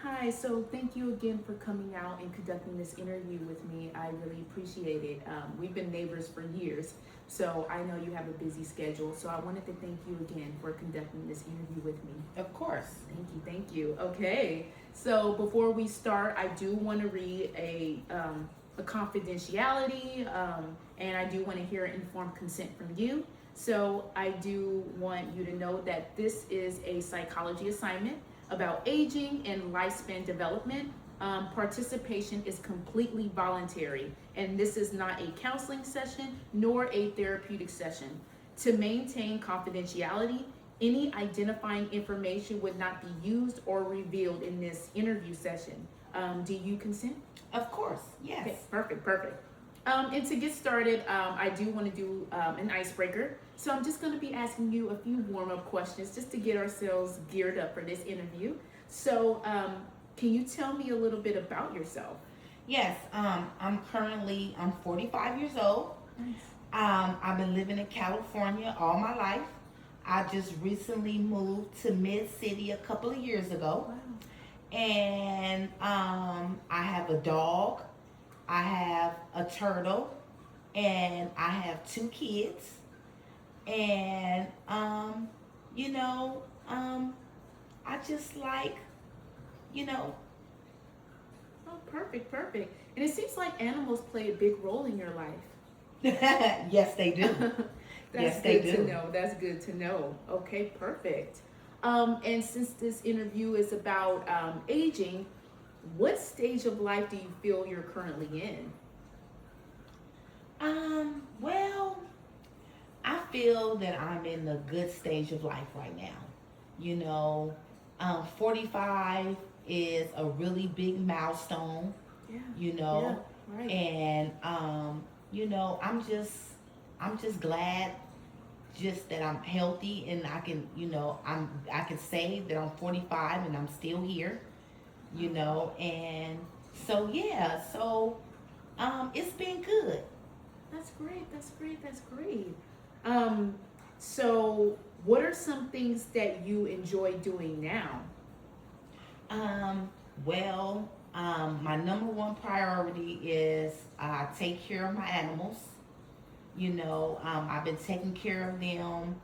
Hi, so thank you again for coming out and conducting this interview with me. I really appreciate it. We've been neighbors for years, so I know you have a busy schedule. So I wanted to thank you again for conducting this interview with me. Of course. Thank you, thank you. Okay, so before we start, I do want to read a confidentiality, and I do want to hear informed consent from you. So I do want you to know that this is a psychology assignment about aging and lifespan development. Participation is completely voluntary, and this is not a counseling session nor a therapeutic session. To maintain confidentiality, any identifying information would not be used or revealed in this interview session. Do you consent? Of course. Yes. Okay, perfect, perfect. And to get started, I do want to do an icebreaker. So I'm just going to be asking you a few warm-up questions just to get ourselves geared up for this interview. So can you tell me a little bit about yourself? Yes. I'm 45 years old. Nice. I've been living in California all my life. I just recently moved to Mid City a couple of years ago. Wow. And I have a dog. I have a turtle. And I have two kids. And you know, I just like, you know, Oh, perfect, perfect. And it seems like animals play a big role in your life. yes, they do. That's Yes, they good to do. know. That's good to know. Okay, perfect. And since this interview is about aging, what stage of life do you feel you're currently in? Well, I feel that I'm in a good stage of life right now. You know, 45 is a really big milestone, Yeah, you yeah, know, right. and I'm just glad just that I'm healthy and I can, I can say that I'm 45 and I'm still here, and so yeah, so it's been good. That's great. That's great. That's great. Um, so what are some things that you enjoy doing now? Um, my number one priority is take care of my animals. I've been taking care of them.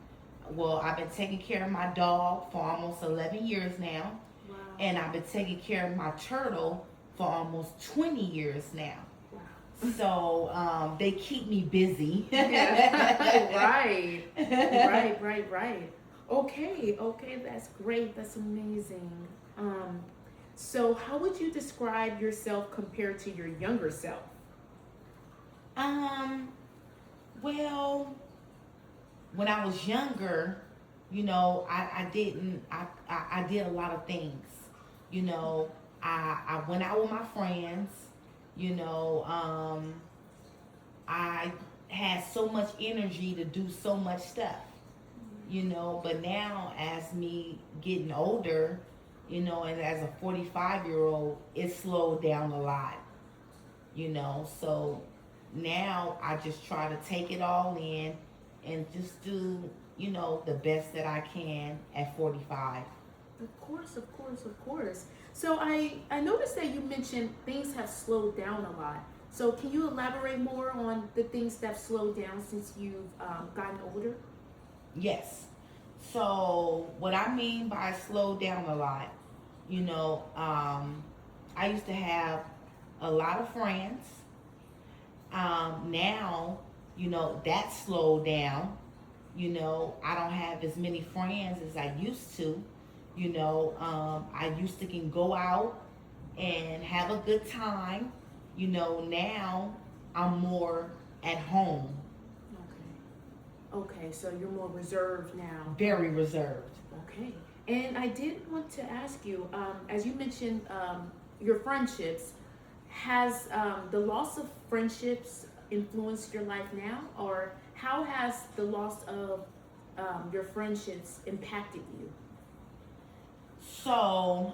Well, I've been taking care of my dog for almost 11 years now, Wow. and I've been taking care of my turtle for almost 20 years now. Wow. So they keep me busy. Yeah. Right. Right. Right. Right. Okay. Okay. That's great. That's amazing. Um, so how would you describe yourself compared to your younger self? um, well, when I was younger, I didn't, I did a lot of things. I went out with my friends, you know, I had so much energy to do so much stuff, but now as me getting older, and as a 45-year-old, it slowed down a lot, so now I just try to take it all in and just do, the best that I can at 45. Of course, of course, of course. So I noticed that you mentioned things have slowed down a lot. So can you elaborate more on the things that have slowed down since you've gotten older? Yes. So what I mean by slow down a lot, I used to have a lot of friends. Now, that slowed down. I don't have as many friends as I used to. I used to can go out and have a good time. Now I'm more at home, Okay. Okay, so you're more reserved now. very reserved. Okay. And I did want to ask you, as you mentioned, your friendships, has the loss of friendships influenced your life now? Or how has the loss of your friendships impacted you? So,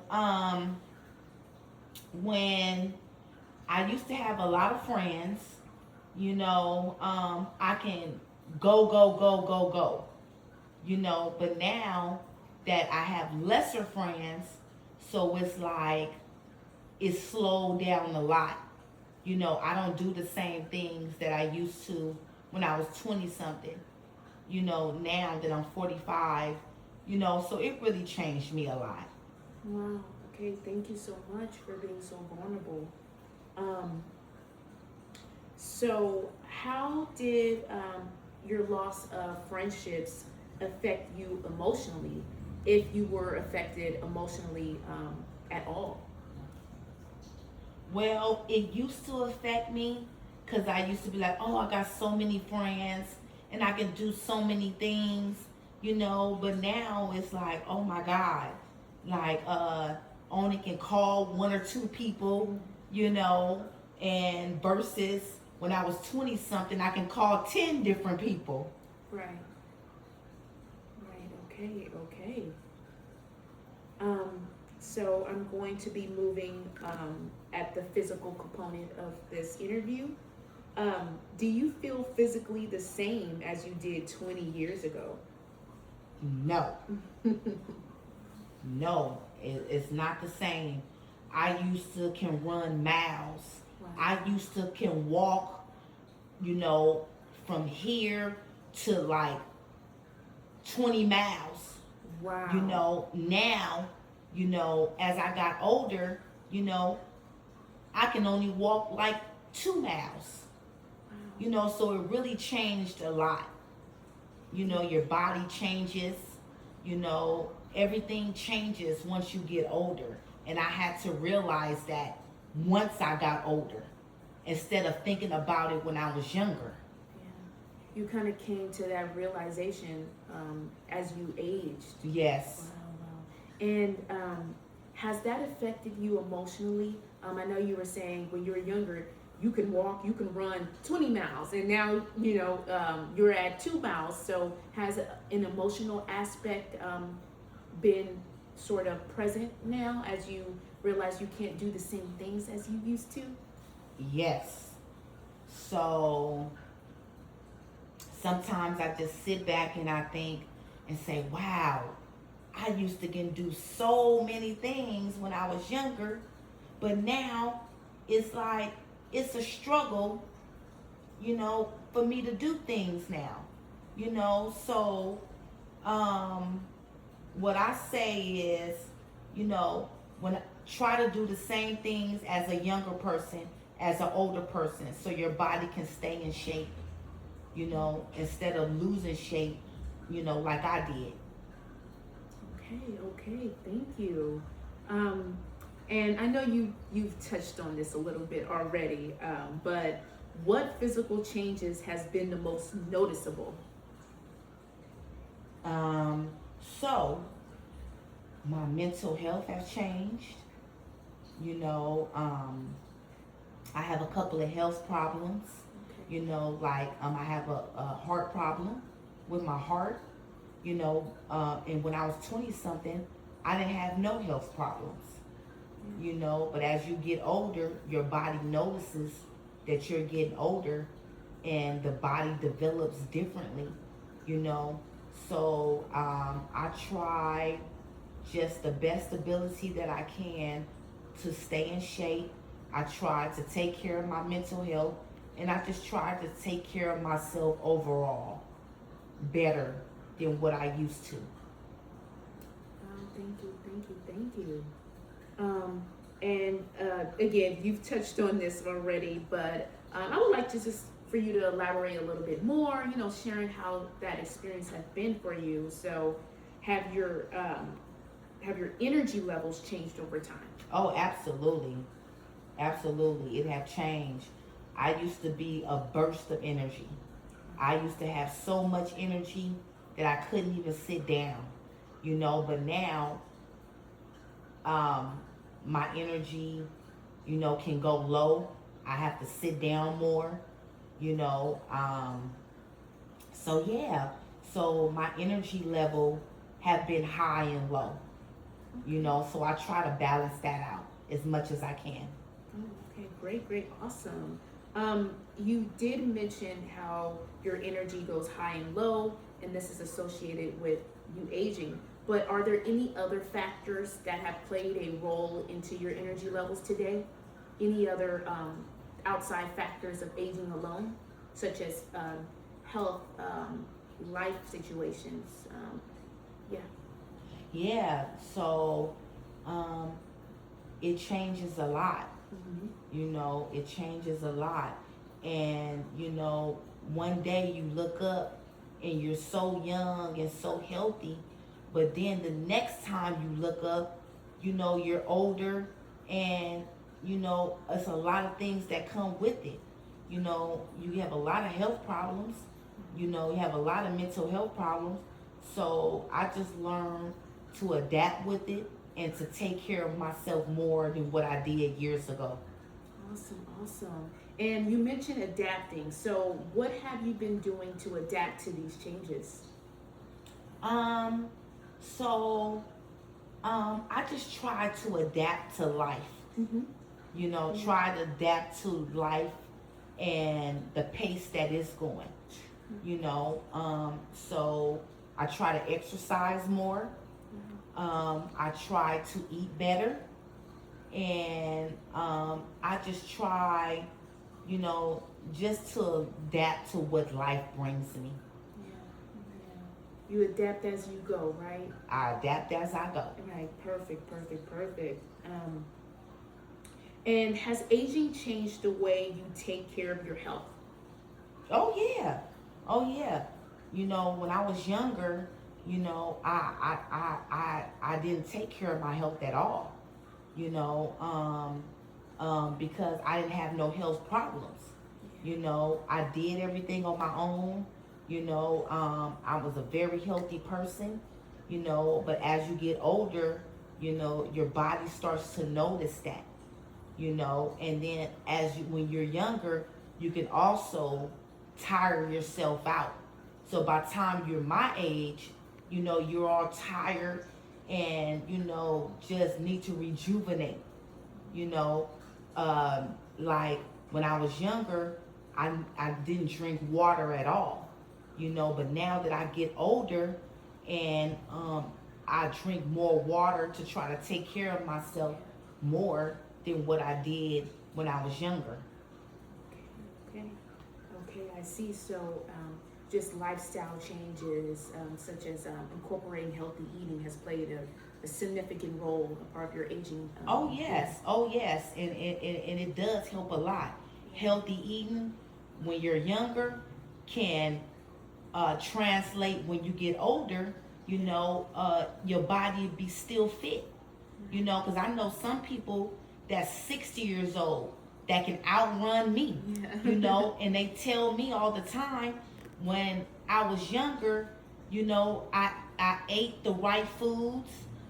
when I used to have a lot of friends, I can go, go, go, go, go, but now that I have lesser friends, So it's like it's slowed down a lot. You know, I don't do the same things that I used to when I was 20 something. You know, now that I'm 45, you know, so it really changed me a lot. Wow. Okay. Thank you so much for being so vulnerable. Um, so, how did your loss of friendships affect you emotionally, if you were affected emotionally at all? Well, it used to affect me because I used to be like, oh, I got so many friends and I can do so many things, you know. But now it's like, oh my God, like only can call one or two people, you know, and versus when I was 20 something, I can call 10 different people. Right. Right. Okay. Okay. Um, so I'm going to be moving at the physical component of this interview. Do you feel physically the same as you did 20 years ago? No, no, it's not the same. I used to can run miles. Wow. I used to can walk, you know, from here to like 20 miles. Wow. You know, now, you know, as I got older, you know, I can only walk like 2 miles. Wow. You know, so it really changed a lot. You know, your body changes, you know, everything changes once you get older. And I had to realize that once I got older, instead of thinking about it when I was younger. Yeah. You kind of came to that realization as you aged. Yes. Wow, wow. And has that affected you emotionally? I know you were saying when you were younger, you can walk, you can run 20 miles, and now you know you're at 2 miles. So has an emotional aspect been sort of present now as you realize you can't do the same things as you used to? Yes. So sometimes I just sit back and I think and say, wow, I used to can do so many things when I was younger, but now it's like it's a struggle, you know, for me to do things now. You know, so um what I say is, you know, when try to do the same things as a younger person, as an older person, so your body can stay in shape, you know, instead of losing shape, you know, like I did. Okay, okay, thank you. Um, and I know you've touched on this a little bit already, but what physical changes has been the most noticeable? Um, so my mental health has changed. You know, I have a couple of health problems. Okay. You know, like I have a heart problem with my heart. You know, and when I was 20 something, I didn't have no health problems. You know, but as you get older, your body notices that you're getting older, and the body develops differently. You know, so I try just the best ability that I can to stay in shape. I try to take care of my mental health, and I just try to take care of myself overall better than what I used to. Thank you, thank you, thank you. And again, you've touched on this already, but I would like to just for you to elaborate a little bit more. You know, sharing how that experience has been for you. So, have your energy levels changed over time? Oh, absolutely. Absolutely. It have changed. I used to be a burst of energy. I used to have so much energy that I couldn't even sit down, you know, but now um, my energy, you know, can go low. I have to sit down more, you know. So yeah, so my energy level have been high and low, you know, so I try to balance that out as much as I can. Oh, okay, great, great, awesome. You did mention how your energy goes high and low, and this is associated with you aging. But are there any other factors that have played a role into your energy levels today? Any other outside factors of aging alone, such as health, life situations? Yeah. Yeah, so it changes a lot. You know, it changes a lot. And, you know, one day you look up and you're so young and so healthy, but then the next time you look up, you know, you're older and, you know, it's a lot of things that come with it. You know, you have a lot of health problems, you know, you have a lot of mental health problems. So I just learned to adapt with it and to take care of myself more than what I did years ago. Awesome, awesome. And you mentioned adapting. So, what have you been doing to adapt to these changes? Um, I just try to adapt to life. Mm-hmm. You know, Mm-hmm. try to adapt to life and the pace that it's going. You know, so I try to exercise more. I try to eat better, and I just try, you know, just to adapt to what life brings me. Yeah, yeah. You adapt as you go, right? I adapt as I go. Right. Perfect, perfect, perfect. And has aging changed the way you take care of your health? Oh yeah, oh yeah. You know, when I was younger, you know, I didn't take care of my health at all. You know, because I didn't have no health problems. You know, I did everything on my own. You know, I was a very healthy person. You know, but as you get older, you know, your body starts to notice that. You know, and then when you're younger, you can also tire yourself out. So by the time you're my age, you know, you're all tired and, you know, just need to rejuvenate. You know, like when I was younger, I didn't drink water at all. You know, but now that I get older and I drink more water to try to take care of myself more than what I did when I was younger. Okay, okay, I see. So, just lifestyle changes, such as incorporating healthy eating, has played a significant role, a part of your aging. Oh yes, oh yes, and it does help a lot. Healthy eating when you're younger can translate when you get older. You know, your body be still fit. You know, because I know some people that's 60 years old that can outrun me. Yeah. You know, and they tell me all the time when I was younger, you know, I ate the right foods.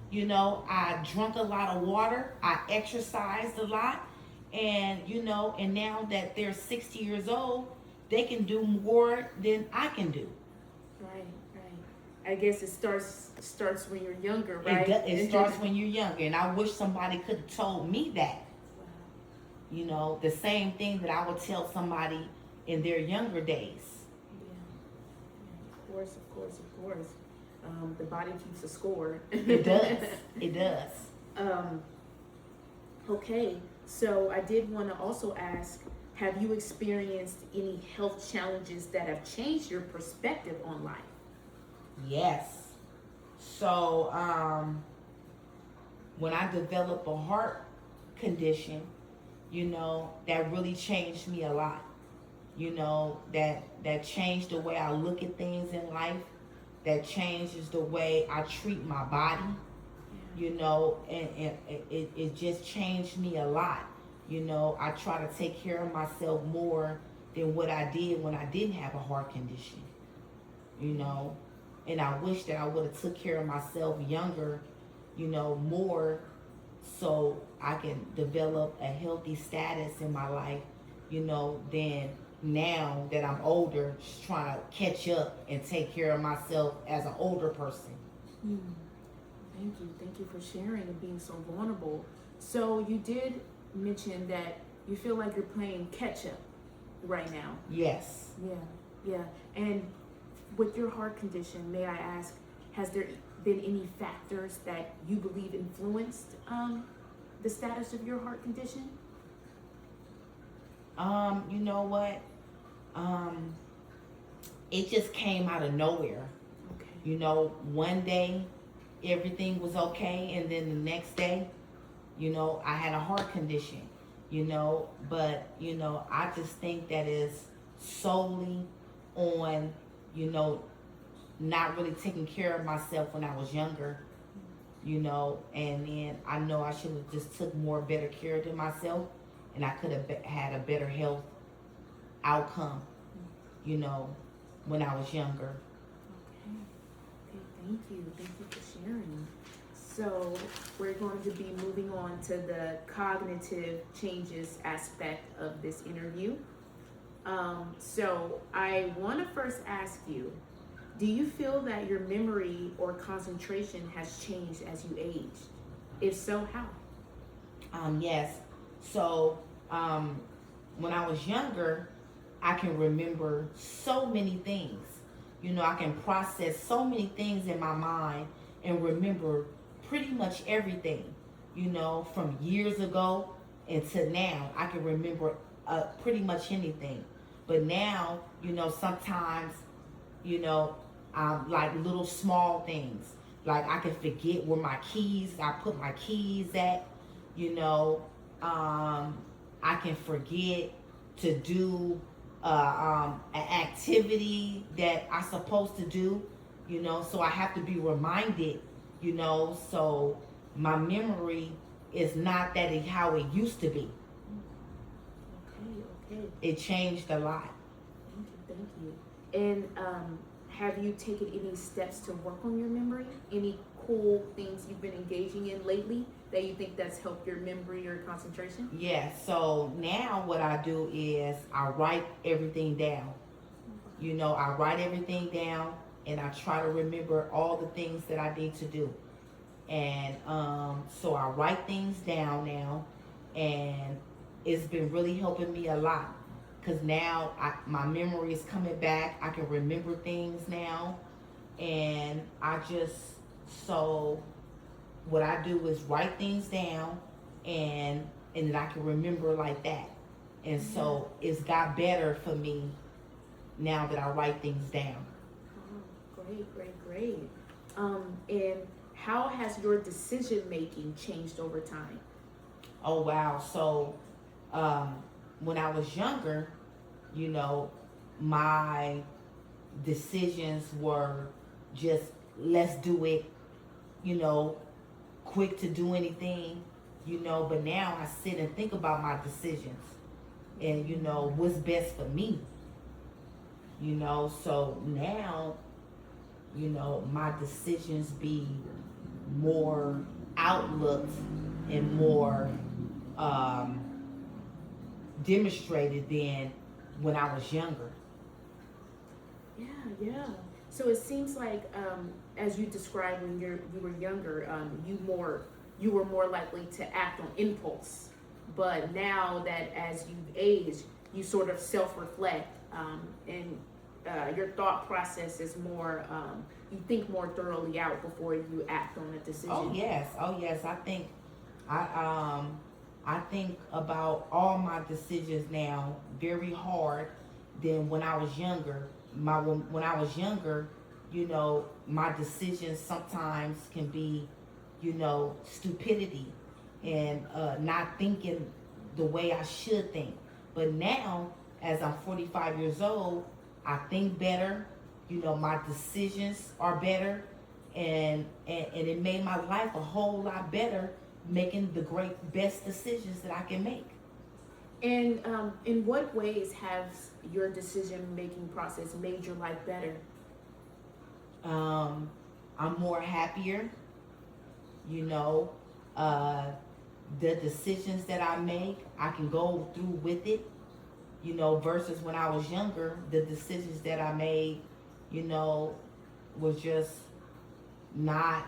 You know, I drank a lot of water. I exercised a lot. And, you know, and now that they're 60 years old, they can do more than I can do. Right, right. I guess it starts when you're younger, right? It starts when you're younger. And I wish somebody could have told me that. Wow. You know, the same thing that I would tell somebody in their younger days. Yeah. Of course, of course, of course. The body keeps a score. It does. It does. Okay, so I did want to also ask, have you experienced any health challenges that have changed your perspective on life? Yes. So, when I developed a heart condition, you know, that really changed me a lot. You know, that changed the way I look at things in life. That changes the way I treat my body. You know, and it just changed me a lot. You know, I try to take care of myself more than what I did when I didn't have a heart condition. You know, and I wish that I would have took care of myself younger, you know, more, so I can develop a healthy status in my life, you know, than now that I'm older, just trying to catch up and take care of myself as an older person. Mm. Thank you for sharing and being so vulnerable. So you did mention that you feel like you're playing catch up right now. Yes. Yeah, yeah. And with your heart condition, may I ask, has there been any factors that you believe influenced the status of your heart condition? You know what? Um, it just came out of nowhere. Okay. You know, one day everything was okay, and then the next day, you know, I had a heart condition. You know, but you know, I just think that is solely on, you know, not really taking care of myself when I was younger. You know, and then I know I should have just took more better care of myself, and I could have had a better health outcome, you know, when I was younger. Okay. Okay, thank you. Thank you for sharing. So we're going to be moving on to the cognitive changes aspect of this interview. So I want to first ask you, do you feel that your memory or concentration has changed as you age? If so, how? Yes. So, when I was younger, I can remember so many things. You know, I can process so many things in my mind and remember pretty much everything. You know, from years ago and to now, I can remember pretty much anything. But now, you know, sometimes, you know, like little small things. Like I can forget where my keys, I put my keys at, you know. I can forget to do an activity that I'm supposed to do, you know, so I have to be reminded, you know, so my memory is not how it used to be. Okay, okay. It changed a lot. Thank you. And have you taken any steps to work on your memory? Any cool things you've been engaging in lately that you think that's helped your memory or concentration? Yeah, so now what I do is I write everything down. You know, I write everything down and I try to remember all the things that I need to do. And so I write things down now, and it's been really helping me a lot. Because now my memory is coming back. I can remember things now. And so what I do is write things down, and then I can remember like that. And so it's got better for me now that I write things down. Oh, great. And how has your decision making changed over time? Oh wow. So when I was younger, you know, my decisions were just let's do it, you know, quick to do anything, you know, but now I sit and think about my decisions and, you know, what's best for me, you know, so now, you know, my decisions be more outlooked and more demonstrated than when I was younger. Yeah. So it seems like, as you described when you were younger, you were more likely to act on impulse. But now that as you've aged, you sort of self-reflect, and your thought process is more. You think more thoroughly out before you act on a decision. Oh yes. I I think about all my decisions now very hard than when I was younger. When I was younger, you know, my decisions sometimes can be, you know, stupidity and not thinking the way I should think. But now, as I'm 45 years old, I think better. You know, my decisions are better, and it made my life a whole lot better, making the best decisions that I can make. And in what ways has your decision-making process made your life better? I'm more happier, you know. The decisions that I make, I can go through with it, you know, versus when I was younger, the decisions that I made, you know, was just not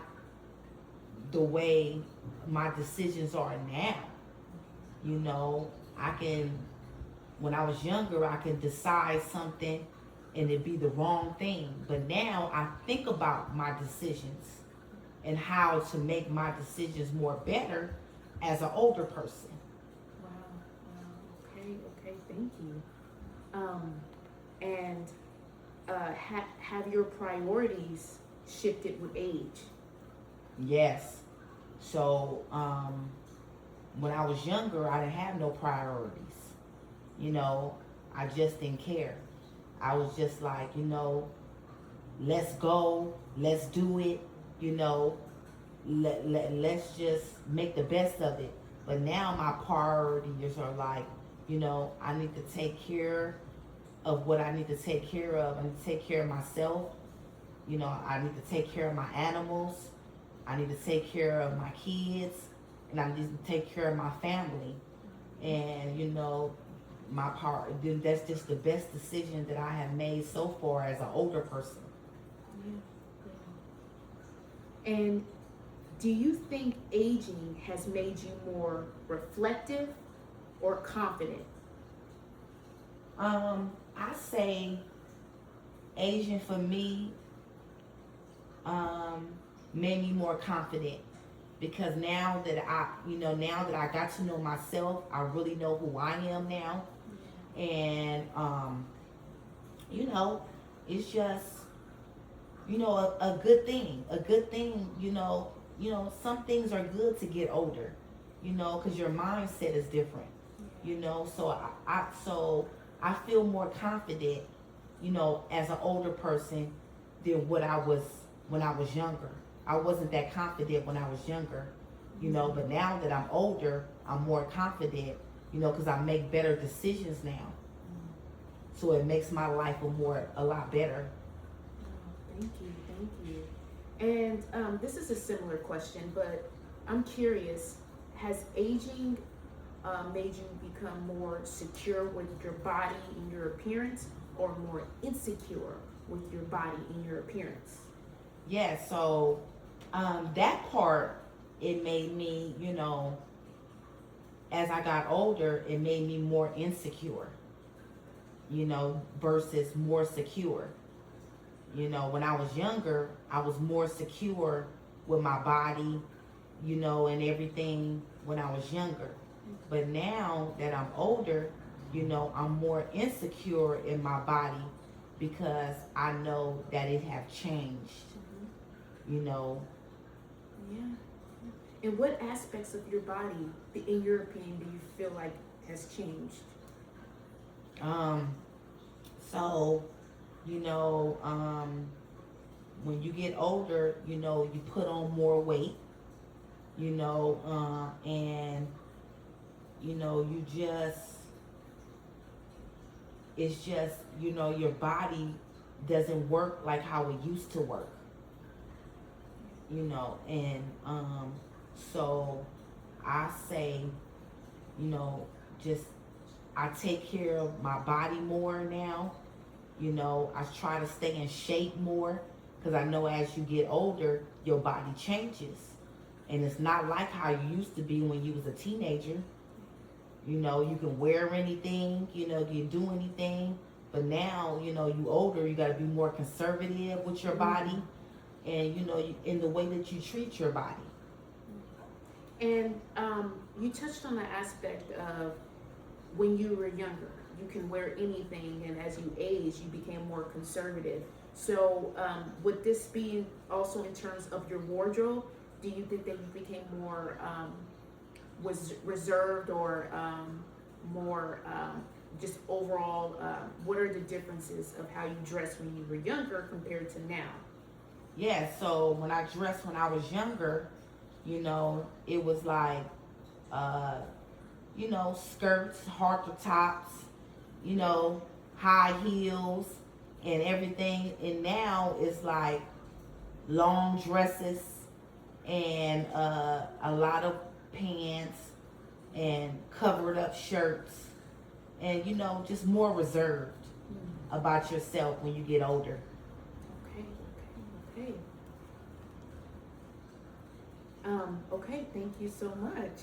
the way my decisions are now. You know, when I was younger, I could decide something and it'd be the wrong thing. But now I think about my decisions. and how to make my decisions more better as an older person. Wow, wow. Okay, thank you. And have your priorities shifted with age? Yes. So when I was younger, I didn't have no priorities. You know, I just didn't care. I was just like, let's go, let's do it, you know, let's just make the best of it. But now my priorities are like, I need to take care of what I need to take care of. I need to take care of myself. I need to take care of my animals. I need to take care of my kids. And I need to take care of my family. And, my part, that's just the best decision that I have made so far as an older person. Yeah. And do you think aging has made you more reflective or confident? I say aging for me made me more confident, because now that I got to know myself, I really know who I am now. And it's just a good thing. Some things are good to get older, because your mindset is different. So I feel more confident, as an older person than what I was when I was younger. I wasn't that confident when I was younger, but now that I'm older, I'm more confident, because I make better decisions now. So it makes my life a lot better. Thank you. And this is a similar question, but I'm curious, has aging made you become more secure with your body and your appearance, or more insecure with your body and your appearance? Yeah, so that part, it made me, as I got older, it made me more insecure, versus more secure. When I was younger, I was more secure with my body, and everything when I was younger. But now that I'm older, I'm more insecure in my body, because I know that it have changed, Yeah. And what aspects of your body, in your opinion, do you feel like has changed? So, when you get older, you put on more weight, and, it's just, your body doesn't work like how it used to work, and, so I say, just, I take care of my body more now. I try to stay in shape more, because I know as you get older, your body changes. And it's not like how you used to be when you was a teenager. You can wear anything, you can do anything. But now, you older, you got to be more conservative with your body, and, in the way that you treat your body. And you touched on the aspect of when you were younger, you can wear anything, and as you age, you became more conservative. So would this be also in terms of your wardrobe? Do you think that you became more was reserved, or more just overall? What are the differences of how you dressed when you were younger compared to now? Yeah, so when I dressed when I was younger, it was like, skirts, halter tops, high heels and everything. And now it's like long dresses and a lot of pants and covered up shirts, and just more reserved about yourself when you get older. Okay. Okay, thank you so much.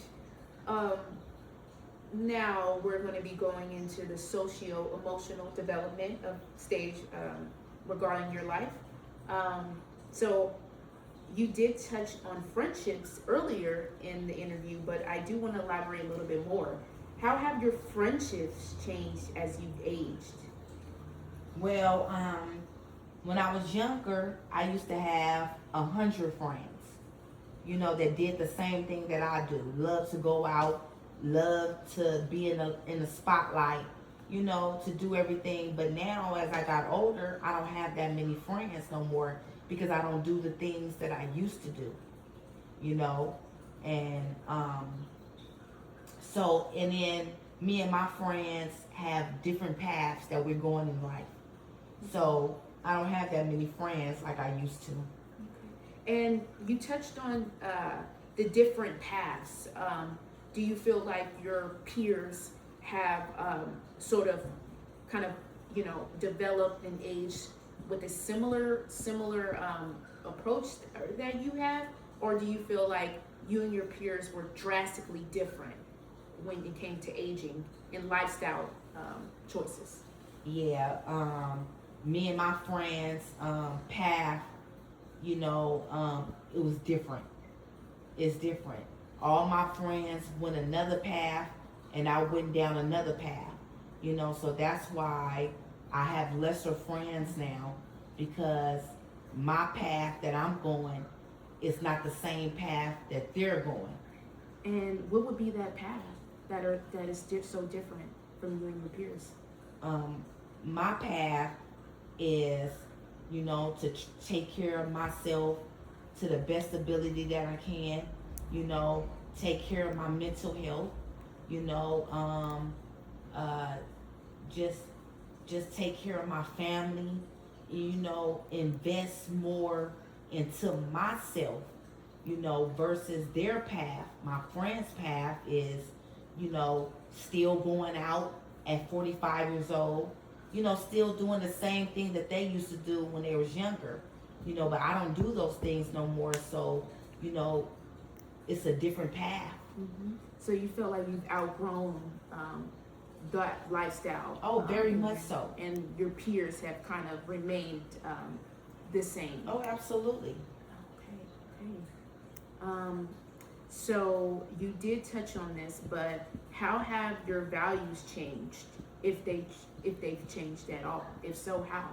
Now we're going to be going into the socio-emotional development of stage regarding your life. So you did touch on friendships earlier in the interview, but I do want to elaborate a little bit more. How have your friendships changed as you've aged? Well, when I was younger, I used to have 100 friends, that did the same thing that I do. Love to go out, love to be in the spotlight, to do everything. But now, as I got older, I don't have that many friends no more because I don't do the things that I used to do, and and then me and my friends have different paths that we're going in life. So I don't have that many friends like I used to. Okay. And you touched on the different paths. Do you feel like your peers have sort of kind of, developed and aged with a similar approach that you have? Or do you feel like you and your peers were drastically different when it came to aging and lifestyle choices? Yeah, me and my friends' path, it was different. It's different. All my friends went another path, and I went down another path. So that's why I have lesser friends now, because my path that I'm going is not the same path that they're going. And what would be that path that is so different from you and your peers? My path is, to take care of myself to the best ability that I can, take care of my mental health, just take care of my family, invest more into myself, versus their path. My friend's path is, still going out at 45 years old, still doing the same thing that they used to do when they was younger, but I don't do those things no more. So, it's a different path. Mm-hmm. So you feel like you've outgrown that lifestyle? Oh, very much so. And your peers have kind of remained the same? Oh, absolutely. Okay. So you did touch on this, but how have your values changed, if they've changed at all? If so, how?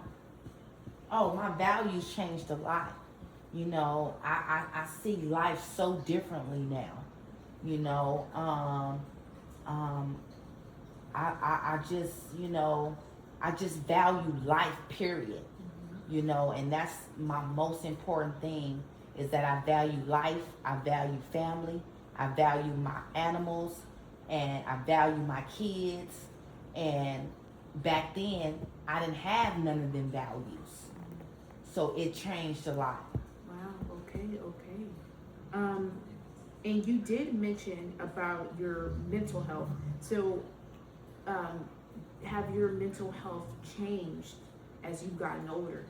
Oh, my values changed a lot. I see life so differently now. I just, I just value life, period. And that's my most important thing, is that I value life, I value family, I value my animals, and I value my kids. And back then, I didn't have none of them values. So it changed a lot. Wow, okay. And you did mention about your mental health. So, have your mental health changed as you've gotten older?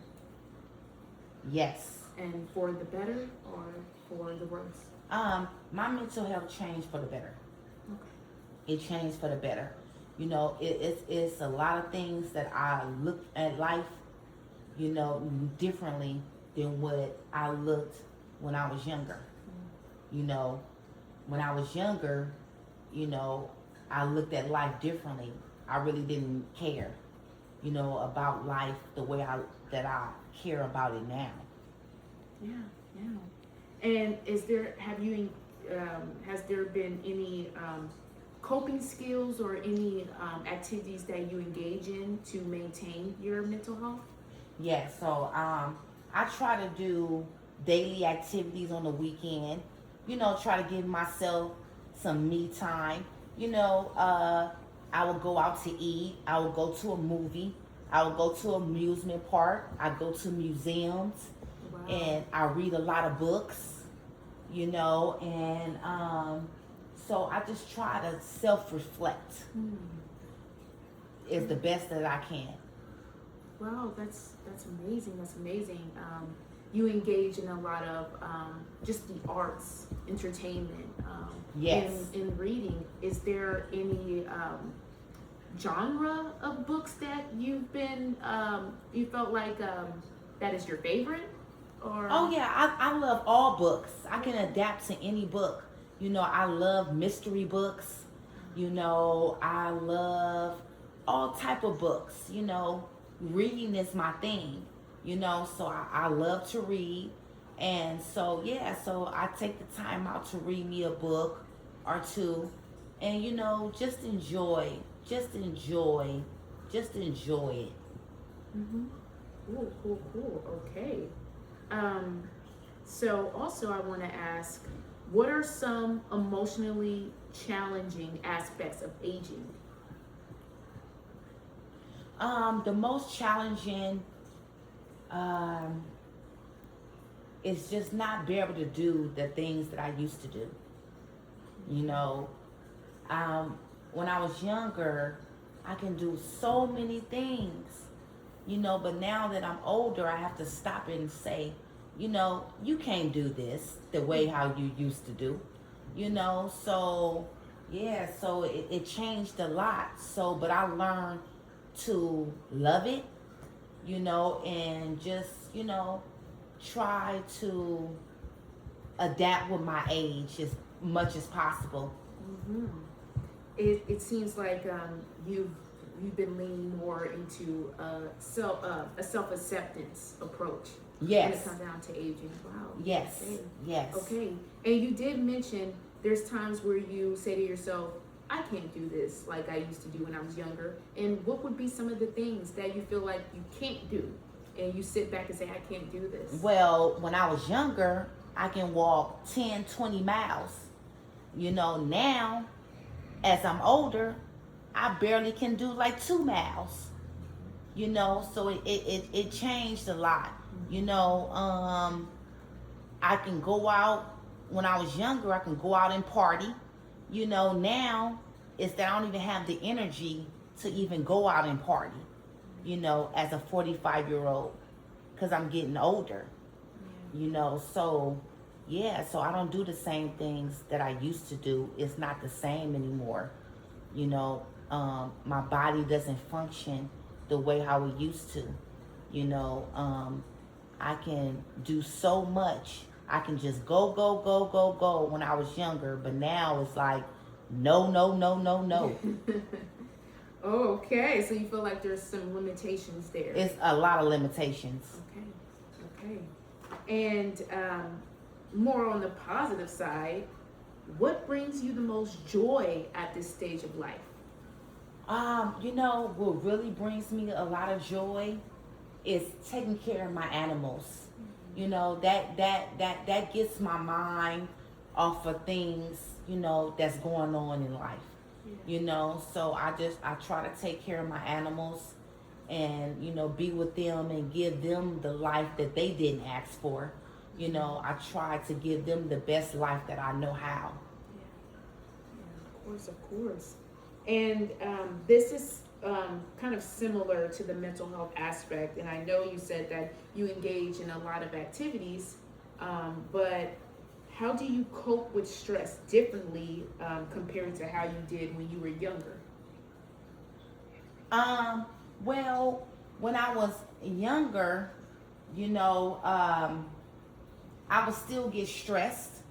Yes. And for the better or for the worse? My mental health changed for the better. Okay. It changed for the better. It's a lot of things that I look at life, differently than what I looked when I was younger. When I was younger, I looked at life differently. I really didn't care, about life the way that I care about it now. Yeah. And has there been any coping skills or any activities that you engage in to maintain your mental health? Yeah, so I try to do daily activities on the weekend, try to give myself some me time. I will go out to eat, I will go to a movie, I will go to an amusement park, I go to museums. Wow. And I read a lot of books, and so I just try to self-reflect is the best that I can. Wow, that's amazing. That's amazing. You engage in a lot of just the arts, entertainment. Yes. In reading, is there any genre of books that you've been you felt like that is your favorite? Or Oh yeah, I love all books. I can adapt to any book. You know, I love mystery books. You know, I love all type of books. You know, reading is my thing. You know, so I love to read. And so yeah, so I take the time out to read me a book or two, and you know, just enjoy, just enjoy it. mm-hmm. Cool, cool, cool. Okay. Um, so also I want to ask, what are some emotionally challenging aspects of aging? The most challenging um, is just not be able to do the things that I used to do. You know, um, when I was younger, I can do so many things. You know, but now that I'm older, I have to stop and say, you know, you can't do this the way how you used to do. You know, so yeah, so it changed a lot. So, but I learned to love it, you know, and just, you know, try to adapt with my age as much as possible. Mm-hmm. It seems like you've been leaning more into a self acceptance approach when it Yes, comes down to aging. Wow. yes, Okay. yes. Okay. And you did mention there's times where you say to yourself, I can't do this like I used to do when I was younger. And what would be some of the things that you feel like you can't do? And you sit back and say, I can't do this. Well, when I was younger, I can walk 10, 20 miles. You know, now, as I'm older, I barely can do like 2 miles. You know, so it changed a lot. You know, I can go out. When I was younger, I can go out and party. You know, now it's that I don't even have the energy to even go out and party, you know, as a 45-year-old, because I'm getting older, you know. So yeah, so I don't do the same things that I used to do. It's not the same anymore, you know. My body doesn't function the way how it used to, you know. I can do so much. I can just go, go, go, go, go when I was younger, but now it's like no, no, no, no, no. Okay, so you feel like there's some limitations there. It's a lot of limitations. Okay, okay. And more on the positive side, what brings you the most joy at this stage of life? You know, what really brings me a lot of joy is taking care of my animals. You know, that gets my mind off of things, you know, that's going on in life. Yeah. You know, so I try to take care of my animals and, you know, be with them and give them the life that they didn't ask for. You know, I try to give them the best life that I know how. Yeah, of course, of course. And this is kind of similar to the mental health aspect. And I know you said that you engage in a lot of activities, but how do you cope with stress differently compared to how you did when you were younger? Well, when I was younger, you know, I would still get stressed,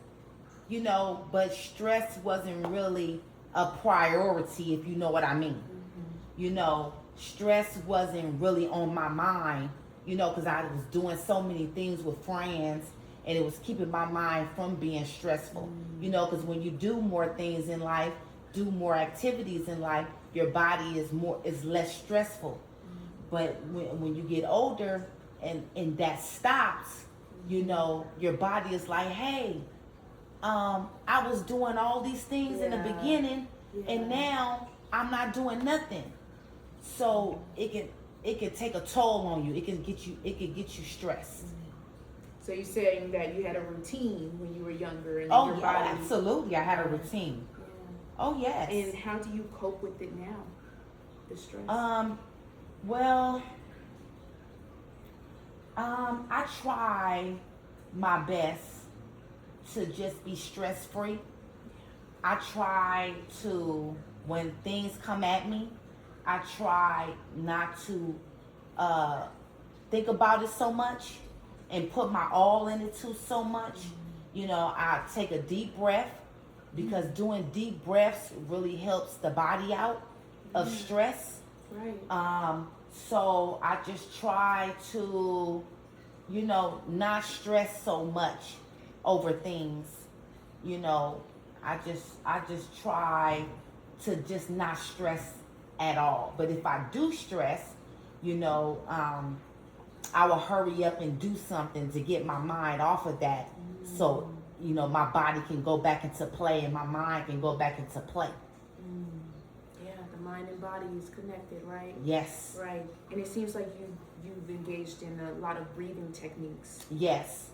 you know, but stress wasn't really a priority, if you know what I mean. Mm-hmm. You know, stress wasn't really on my mind, you know, because I was doing so many things with friends and it was keeping my mind from being stressful, you know, because when you do more things in life, do more activities in life, your body is less stressful. But when you get older and that stops, you know, your body is like, hey, I was doing all these things in the beginning, and now I'm not doing nothing. So it can take a toll on you. It can get you stressed. So you're saying that you had a routine when you were younger, and Oh your yeah, body. absolutely. I had a routine. Yeah. Oh yes. And how do you cope with it now? The stress. Well, I try my best to just be stress free. I try to, when things come at me, I try not to think about it so much. and put my all in it too so much, I take a deep breath, because doing deep breaths really helps the body out of stress. Right. So I just try to, not stress so much over things. I just try to just not stress at all. But if I do stress, I will hurry up and do something to get my mind off of that. So, my body can go back into play and my mind can go back into play. Yeah, the mind and body is connected, right? Yes. Right. And it seems like you've engaged in a lot of breathing techniques. Yes.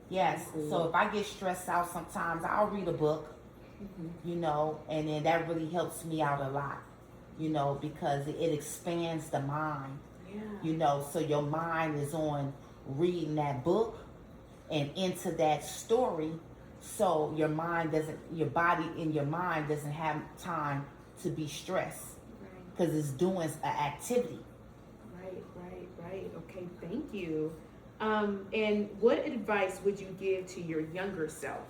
Yes. Cool. So if I get stressed out sometimes, I'll read a book, and then that really helps me out a lot, because it expands the mind. Yeah. So your mind is on reading that book and into that story, so your body and your mind doesn't have time to be stressed, because it's doing an activity. Right. Okay, thank you. And what advice would you give to your younger self?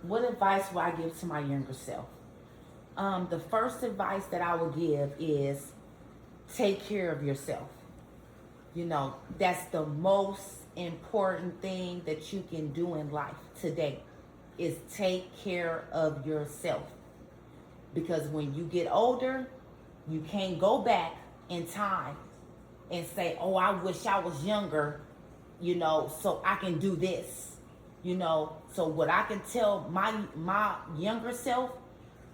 What advice will I give to my younger self? The first advice that I will give is take care of yourself. That's the most important thing that you can do in life today, is take care of yourself. Because when you get older, you can't go back in time and say, oh, I wish I was younger, so I can do this. So what I can tell my younger self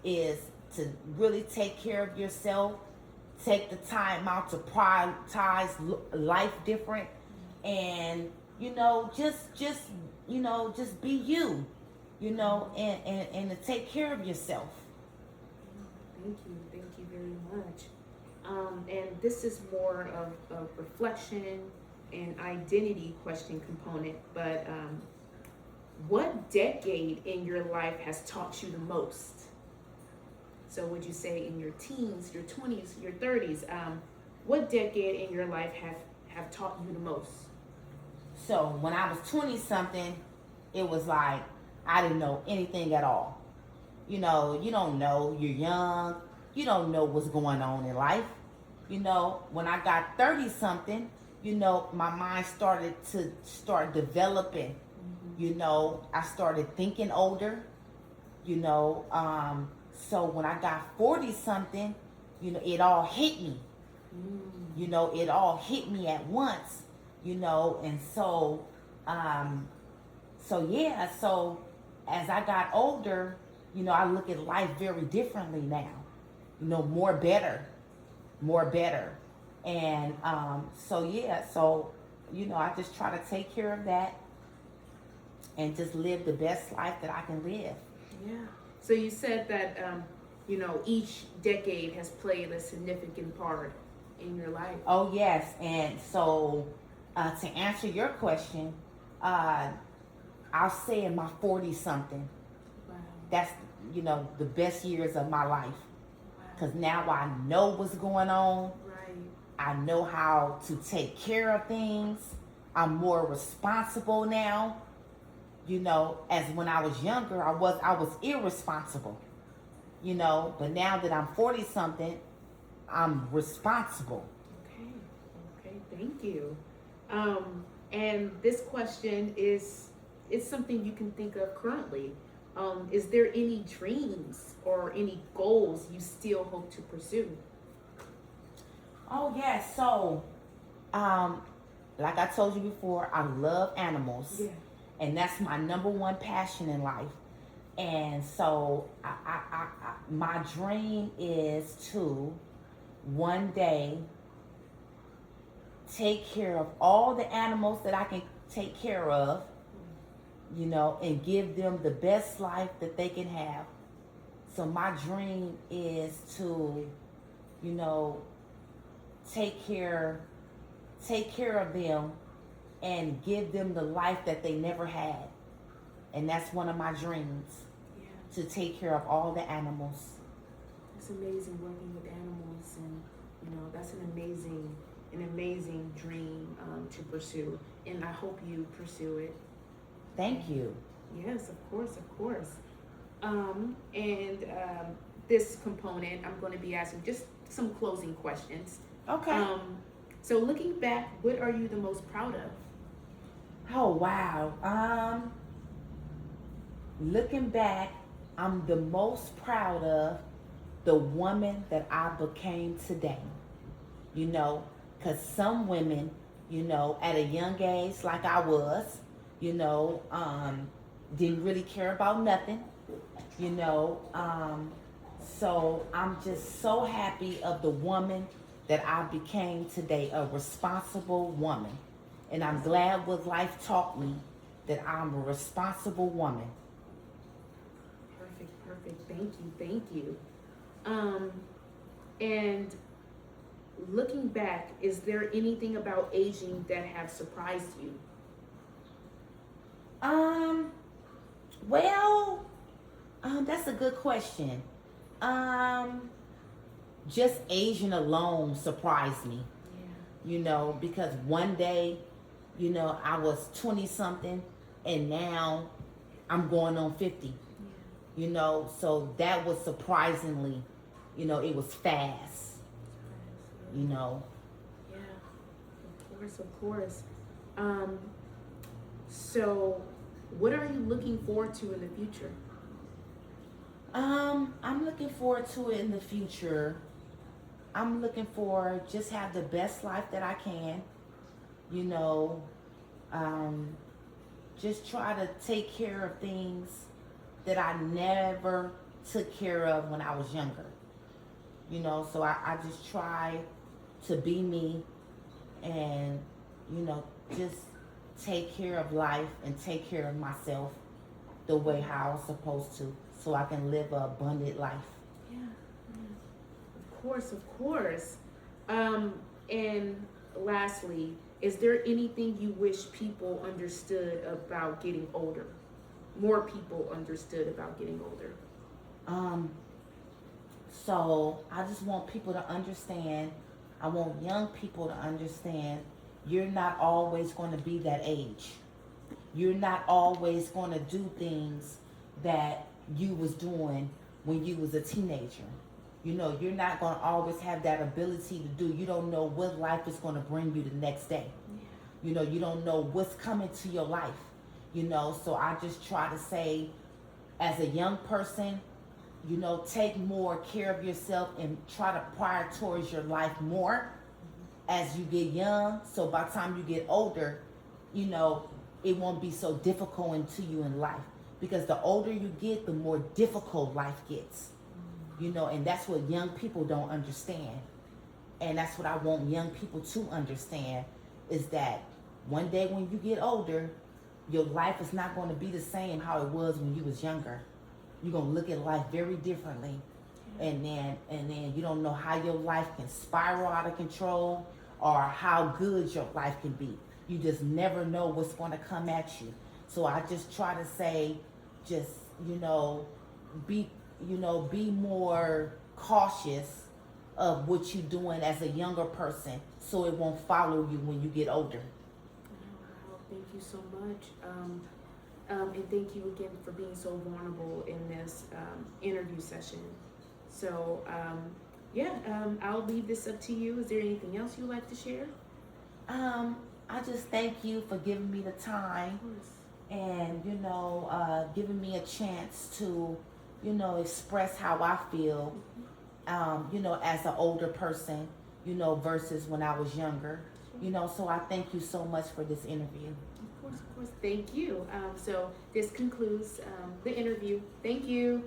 is to really take care of yourself. Take the time out to prioritize life different, and just be you, and to take care of yourself. Thank you very much. And this is more of a reflection and identity question component, but what decade in your life has taught you the most? So would you say in your teens, your 20s, your 30s, what decade in your life have taught you the most? So when I was 20 something, it was like I didn't know anything at all. You don't know, you're young, you don't know what's going on in life. When I got 30 something, my mind started to developing. I started thinking older, so when I got 40 something, it all hit me. It all hit me at once, and so as I got older, I look at life very differently now. More better. And I just try to take care of that and just live the best life that I can live. Yeah. So you said that each decade has played a significant part in your life. Oh yes, and so to answer your question, I'll say in my 40 something. Wow. That's the best years of my life, Wow. because now I know what's going on. Right. I know how to take care of things. I'm more responsible now. As when I was younger, I was irresponsible. But now that I'm 40 something, I'm responsible. Okay, thank you. And this question is something you can think of currently. Is there any dreams or any goals you still hope to pursue? Oh yes, so like I told you before, I love animals. Yeah. And that's my number one passion in life. And so my dream is to one day take care of all the animals that I can take care of, and give them the best life that they can have. So my dream is to, take care of them and give them the life that they never had. And that's one of my dreams, to take care of all the animals. It's amazing working with animals, and that's an amazing dream to pursue. and I hope you pursue it. Thank you. Yes, of course, of course. And this component, I'm going to be asking just some closing questions. Okay. So looking back, what are you the most proud of? Oh wow. Looking back, I'm the most proud of the woman that I became today. You know, because some women, you know, at a young age, like I was, you know, didn't really care about nothing, you know. So I'm just so happy of the woman that I became today, a responsible woman. And I'm glad what life taught me that I'm a responsible woman. Perfect, perfect. Thank you, thank you. And looking back, is there anything about aging that have surprised you? Um, well, that's a good question. Um, just Asian alone surprised me, Yeah. you know, because one day, you know, I was 20 something and now I'm going on 50, you know, so that was surprisingly, you know, it was fast, you know. Yeah, of course, of course. Um, so what are you looking forward to in the future? I'm looking forward to it in the future. I'm looking for just have the best life that I can, you know, um, just try to take care of things that I never took care of when I was younger. You know, so I just try to be me and, you know, just take care of life and take care of myself the way how I was supposed to so I can live an abundant life. Yeah, yeah. Of course, of course. And lastly, is there anything you wish people understood about getting older? More people understood about getting older. Um, so I just want people to understand, I want young people to understand you're not always going to be that age. You're not always going to do things that you was doing when you was a teenager. You know, you're not going to always have that ability to do. You don't know what life is going to bring you the next day. You know, you don't know what's coming to your life. You know, so I just try to say, as a young person, you know, take more care of yourself and try to prioritize your life more as you get young. So by the time you get older, you know, it won't be so difficult into you in life. Because the older you get, the more difficult life gets. You know, and that's what young people don't understand. And that's what I want young people to understand is that one day when you get older, your life is not going to be the same how it was when you was younger. You're going to look at life very differently. And then you don't know how your life can spiral out of control or how good your life can be. You just never know what's going to come at you. So I just try to say, just, you know, be more cautious of what you're doing as a younger person so it won't follow you when you get older. Wow, thank you so much. And thank you again for being so vulnerable in this interview session. So, I'll leave this up to you. Is there anything else you'd like to share? I just thank you for giving me the time and, you know, giving me a chance to, you know, express how I feel, you know, as an older person, you know, versus when I was younger. You know, so I thank you so much for this interview. Of course, of course. Thank you. So this concludes the interview. Thank you.